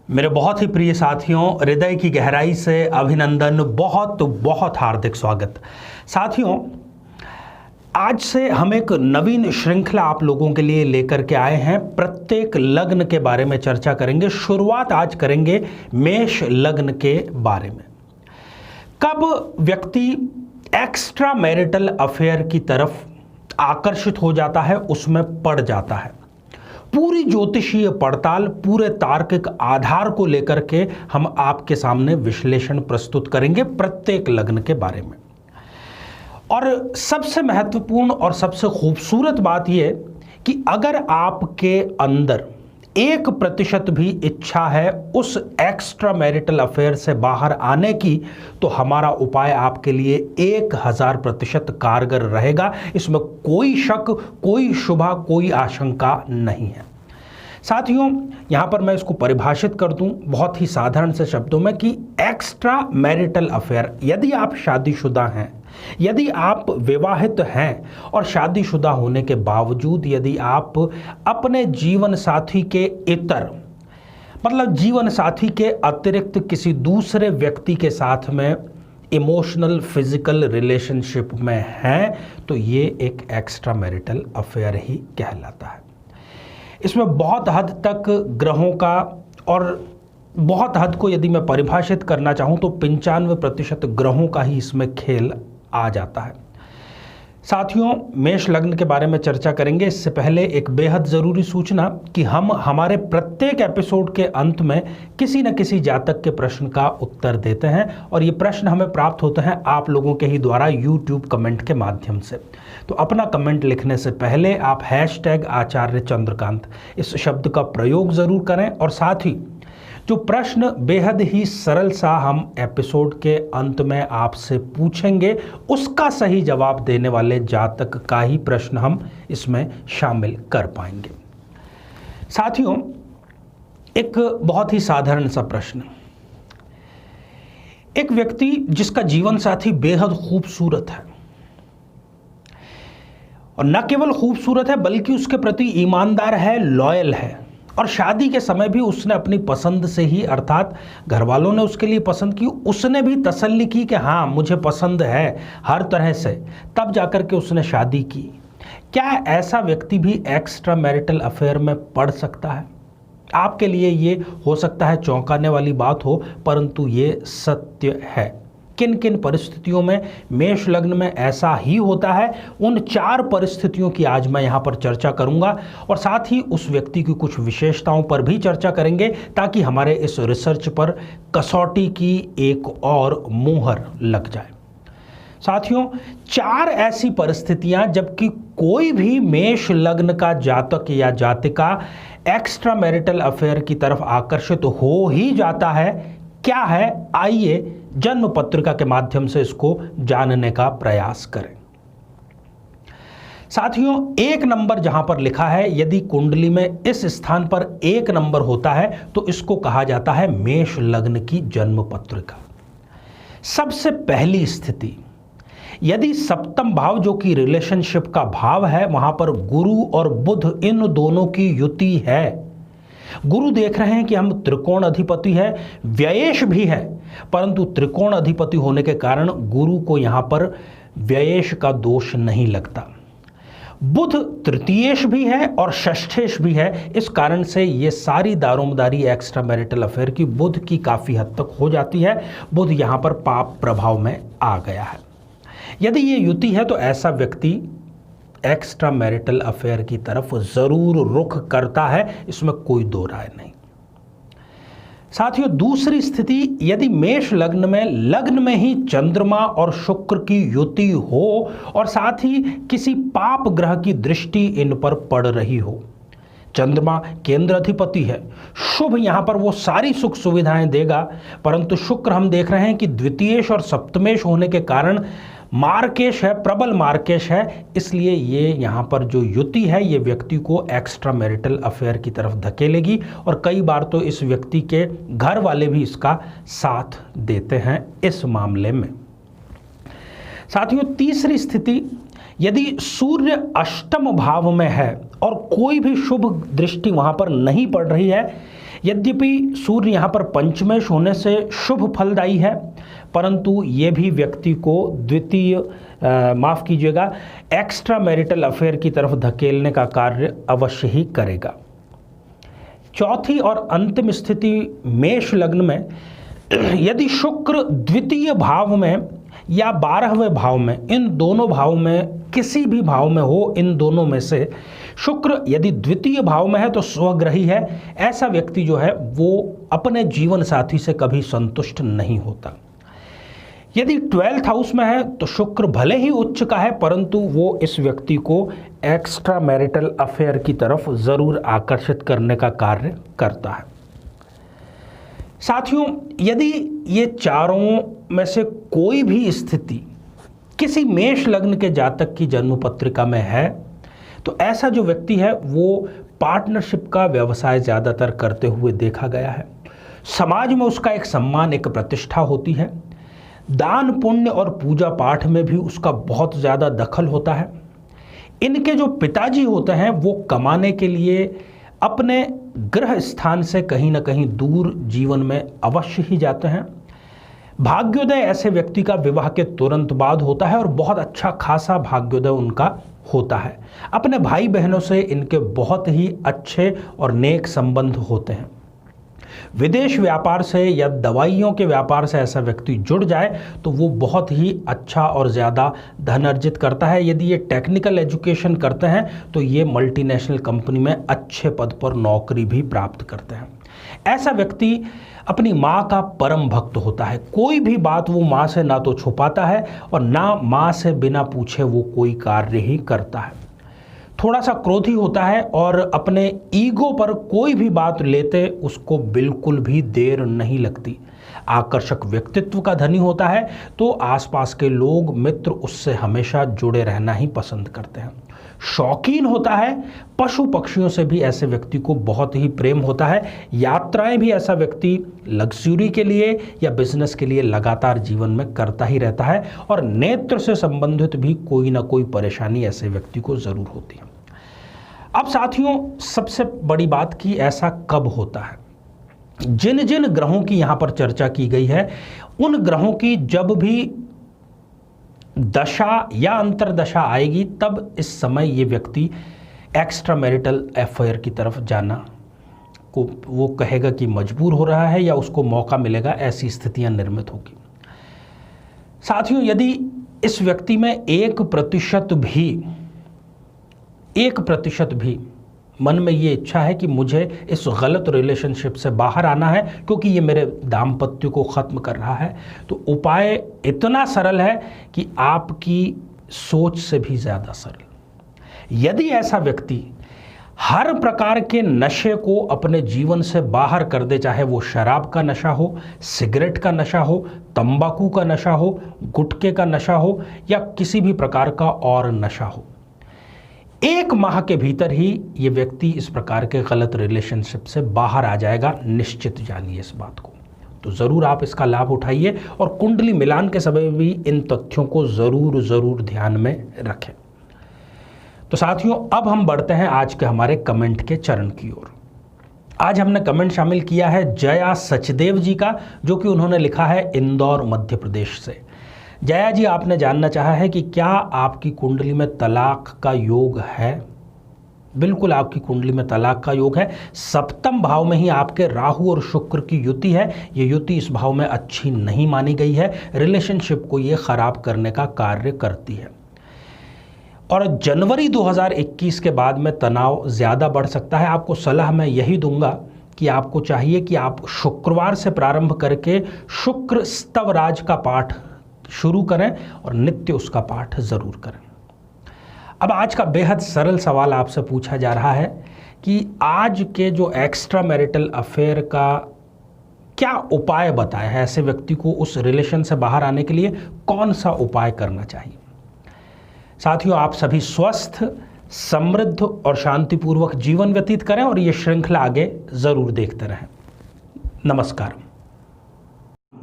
मेरे बहुत ही प्रिय साथियों, हृदय की गहराई से अभिनंदन, बहुत बहुत हार्दिक स्वागत। साथियों, आज से हम एक नवीन श्रृंखला आप लोगों के लिए लेकर के आए हैं। प्रत्येक लग्न के बारे में चर्चा करेंगे। शुरुआत आज करेंगे मेष लग्न के बारे में। कब व्यक्ति एक्स्ट्रा मैरिटल अफेयर की तरफ आकर्षित हो जाता है, उसमें पड़ जाता है। पूरी ज्योतिषीय पड़ताल, पूरे तार्किक आधार को लेकर के हम आपके सामने विश्लेषण प्रस्तुत करेंगे प्रत्येक लग्न के बारे में। और सबसे महत्वपूर्ण और सबसे खूबसूरत बात यह कि अगर आपके अंदर 1% भी इच्छा है उस एक्स्ट्रा मैरिटल अफेयर से बाहर आने की, तो हमारा उपाय आपके लिए 1000% कारगर रहेगा। इसमें कोई शक, कोई शुभा, कोई आशंका नहीं है। साथियों, यहां पर मैं इसको परिभाषित कर दूं बहुत ही साधारण से शब्दों में कि एक्स्ट्रा मैरिटल अफेयर, यदि आप शादीशुदा हैं, यदि आप विवाहित हैं और शादीशुदा होने के बावजूद यदि आप अपने जीवन साथी के इतर, मतलब जीवन साथी के अतिरिक्त किसी दूसरे व्यक्ति के साथ में इमोशनल फिजिकल रिलेशनशिप में हैं, तो ये एक एक्स्ट्रा मैरिटल अफेयर ही कहलाता है। इसमें बहुत हद तक ग्रहों का, और बहुत हद को यदि मैं परिभाषित करना चाहूँ तो 95% ग्रहों का ही इसमें खेल आ जाता है। साथियों, मेष लग्न के बारे में चर्चा करेंगे। इससे पहले एक बेहद ज़रूरी सूचना कि हम हमारे प्रत्येक एपिसोड के अंत में किसी न किसी जातक के प्रश्न का उत्तर देते हैं, और ये प्रश्न हमें प्राप्त होते हैं आप लोगों के ही द्वारा यूट्यूब कमेंट के माध्यम से। तो अपना कमेंट लिखने से पहले आप #आचार्य चंद्रकांत इस शब्द का प्रयोग ज़रूर करें, और साथ ही जो प्रश्न बेहद ही सरल सा हम एपिसोड के अंत में आपसे पूछेंगे, उसका सही जवाब देने वाले जातक का ही प्रश्न हम इसमें शामिल कर पाएंगे। साथियों, एक बहुत ही साधारण सा प्रश्न। एक व्यक्ति जिसका जीवन साथी बेहद खूबसूरत है, और न केवल खूबसूरत है बल्कि उसके प्रति ईमानदार है, लॉयल है, और शादी के समय भी उसने अपनी पसंद से ही, अर्थात घर वालों ने उसके लिए पसंद की, उसने भी तसल्ली की कि हाँ मुझे पसंद है हर तरह से, तब जाकर के उसने शादी की। क्या ऐसा व्यक्ति भी एक्स्ट्रा मैरिटल अफेयर में पड़ सकता है? आपके लिए ये हो सकता है चौंकाने वाली बात हो, परंतु ये सत्य है। किन किन परिस्थितियों में मेष लग्न में ऐसा ही होता है, उन 4 परिस्थितियों की आज मैं यहाँ पर चर्चा करूँगा, और साथ ही उस व्यक्ति की कुछ विशेषताओं पर भी चर्चा करेंगे, ताकि हमारे इस रिसर्च पर कसौटी की एक और मुहर लग जाए। साथियों, 4 ऐसी परिस्थितियां जबकि कोई भी मेष लग्न का जातक या जातिका एक्स्ट्रा मैरिटल अफेयर की तरफ आकर्षित हो ही जाता है। क्या है, आइए जन्म पत्रिका के माध्यम से इसको जानने का प्रयास करें। साथियों, 1 नंबर जहां पर लिखा है, यदि कुंडली में इस स्थान पर 1 नंबर होता है तो इसको कहा जाता है मेष लग्न की जन्म पत्रिका। सबसे पहली स्थिति, यदि सप्तम भाव जो कि रिलेशनशिप का भाव है, वहां पर गुरु और बुध इन दोनों की युति है। गुरु देख रहे हैं कि हम त्रिकोण अधिपति है, व्ययेश भी है, परंतु त्रिकोण अधिपति होने के कारण गुरु को यहां पर व्ययेश का दोष नहीं लगता। बुध तृतीयेश भी है और षष्ठेश भी है, इस कारण से ये सारी दारोमदारी एक्स्ट्रा मैरिटल अफेयर की बुध की काफी हद तक हो जाती है। बुध यहां पर पाप प्रभाव में आ गया है। यदि ये युति है तो ऐसा व्यक्ति एक्स्ट्रा मैरिटल अफेयर की तरफ जरूर रुख करता है, इसमें कोई दो राय नहीं। साथियों, दूसरी स्थिति, यदि मेष लग्न में ही चंद्रमा और शुक्र की युति हो और साथ ही किसी पाप ग्रह की दृष्टि इन पर पड़ रही हो। चंद्रमा केंद्र अधिपति है, शुभ यहां पर वो सारी सुख सुविधाएं देगा, परंतु शुक्र हम देख रहे हैं कि द्वितीयेश और सप्तमेश होने के कारण मार्केश है, प्रबल मार्केश है, इसलिए ये यहाँ पर जो युति है ये व्यक्ति को एक्स्ट्रा मैरिटल अफेयर की तरफ धकेलेगी, और कई बार तो इस व्यक्ति के घर वाले भी इसका साथ देते हैं इस मामले में। साथियों, तीसरी स्थिति, यदि सूर्य अष्टम भाव में है और कोई भी शुभ दृष्टि वहां पर नहीं पड़ रही है, यद्यपि सूर्य यहाँ पर पंचमेश होने से शुभ फलदायी है, परंतु ये भी व्यक्ति को माफ कीजिएगा, एक्स्ट्रा मैरिटल अफेयर की तरफ धकेलने का कार्य अवश्य ही करेगा। चौथी और अंतिम स्थिति मेष लग्न में यदि शुक्र द्वितीय भाव में या 12वें भाव में, इन दोनों भाव में किसी भी भाव में हो, इन दोनों में से शुक्र यदि द्वितीय भाव में है तो स्वग्रही है, ऐसा व्यक्ति जो है वो अपने जीवन साथी से कभी संतुष्ट नहीं होता। यदि 12th हाउस में है तो शुक्र भले ही उच्च का है, परंतु वो इस व्यक्ति को एक्स्ट्रा मैरिटल अफेयर की तरफ जरूर आकर्षित करने का कार्य करता है। साथियों, यदि ये चारों में से कोई भी स्थिति किसी मेष लग्न के जातक की जन्म पत्रिका में है तो ऐसा जो व्यक्ति है वो पार्टनरशिप का व्यवसाय ज़्यादातर करते हुए देखा गया है। समाज में उसका एक सम्मान, एक प्रतिष्ठा होती है। दान पुण्य और पूजा पाठ में भी उसका बहुत ज़्यादा दखल होता है। इनके जो पिताजी होते हैं वो कमाने के लिए अपने गृह स्थान से कहीं ना कहीं दूर जीवन में अवश्य ही जाते हैं। भाग्योदय ऐसे व्यक्ति का विवाह के तुरंत बाद होता है और बहुत अच्छा खासा भाग्योदय उनका होता है। अपने भाई बहनों से इनके बहुत ही अच्छे और नेक संबंध होते हैं। विदेश व्यापार से या दवाइयों के व्यापार से ऐसा व्यक्ति जुड़ जाए तो वो बहुत ही अच्छा और ज़्यादा धन अर्जित करता है। यदि ये टेक्निकल एजुकेशन करते हैं तो ये मल्टीनेशनल कंपनी में अच्छे पद पर नौकरी भी प्राप्त करते हैं। ऐसा व्यक्ति अपनी माँ का परम भक्त होता है। कोई भी बात वो माँ से ना तो छुपाता है और ना माँ से बिना पूछे वो कोई कार्य ही करता है। थोड़ा सा क्रोधी होता है और अपने ईगो पर कोई भी बात लेते उसको बिल्कुल भी देर नहीं लगती। आकर्षक व्यक्तित्व का धनी होता है तो आसपास के लोग, मित्र उससे हमेशा जुड़े रहना ही पसंद करते हैं। शौकीन होता है, पशु पक्षियों से भी ऐसे व्यक्ति को बहुत ही प्रेम होता है। यात्राएं भी ऐसा व्यक्ति लग्जरी के लिए या बिजनेस के लिए लगातार जीवन में करता ही रहता है और नेत्र से संबंधित भी कोई ना कोई परेशानी ऐसे व्यक्ति को जरूर होती है। अब साथियों, सबसे बड़ी बात कि ऐसा कब होता है। जिन जिन ग्रहों की यहां पर चर्चा की गई है उन ग्रहों की जब भी दशा या अंतरदशा आएगी तब इस समय ये व्यक्ति एक्स्ट्रा मैरिटल अफेयर की तरफ जाना को वो कहेगा कि मजबूर हो रहा है या उसको मौका मिलेगा, ऐसी स्थितियां निर्मित होगी। साथियों, यदि इस व्यक्ति में 1% भी मन में ये इच्छा है कि मुझे इस गलत रिलेशनशिप से बाहर आना है क्योंकि ये मेरे दाम्पत्य को ख़त्म कर रहा है, तो उपाय इतना सरल है कि आपकी सोच से भी ज़्यादा सरल। यदि ऐसा व्यक्ति हर प्रकार के नशे को अपने जीवन से बाहर कर दे, चाहे वो शराब का नशा हो, सिगरेट का नशा हो, तंबाकू का नशा हो, गुटखे का नशा हो या किसी भी प्रकार का और नशा हो, 1 माह के भीतर ही ये व्यक्ति इस प्रकार के गलत रिलेशनशिप से बाहर आ जाएगा। निश्चित जानिए इस बात को। तो ज़रूर आप इसका लाभ उठाइए और कुंडली मिलान के समय भी इन तथ्यों को ज़रूर ध्यान में रखें। तो साथियों, अब हम बढ़ते हैं आज के हमारे कमेंट के चरण की ओर। आज हमने कमेंट शामिल किया है जया सचदेव जी का, जो कि उन्होंने लिखा है इंदौर मध्य प्रदेश से। जया जी, आपने जानना चाहा है कि क्या आपकी कुंडली में तलाक का योग है। बिल्कुल आपकी कुंडली में तलाक का योग है। 7वें भाव में ही आपके राहु और शुक्र की युति है। ये युति इस भाव में अच्छी नहीं मानी गई है, रिलेशनशिप को ये खराब करने का कार्य करती है और जनवरी 2021 के बाद में तनाव ज़्यादा बढ़ सकता है। आपको सलाह मैं यही दूंगा कि आपको चाहिए कि आप शुक्रवार से प्रारंभ करके शुक्र स्तवराज का पाठ शुरू करें और नित्य उसका पाठ जरूर करें। अब आज का बेहद सरल सवाल आपसे पूछा जा रहा है कि आज के जो एक्स्ट्रा मैरिटल अफेयर का क्या उपाय बताया है, ऐसे व्यक्ति को उस रिलेशन से बाहर आने के लिए कौन सा उपाय करना चाहिए। साथियों, आप सभी स्वस्थ, समृद्ध और शांतिपूर्वक जीवन व्यतीत करें और ये श्रृंखला आगे जरूर देखते रहें। नमस्कार।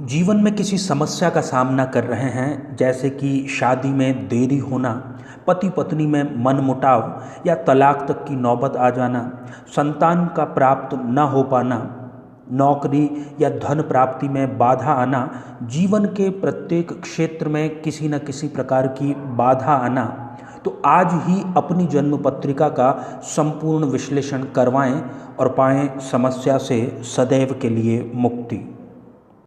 जीवन में किसी समस्या का सामना कर रहे हैं, जैसे कि शादी में देरी होना, पति पत्नी में मनमुटाव या तलाक तक की नौबत आ जाना, संतान का प्राप्त न हो पाना, नौकरी या धन प्राप्ति में बाधा आना, जीवन के प्रत्येक क्षेत्र में किसी न किसी प्रकार की बाधा आना, तो आज ही अपनी जन्म पत्रिका का संपूर्ण विश्लेषण करवाएं और पाएं समस्या से सदैव के लिए मुक्ति।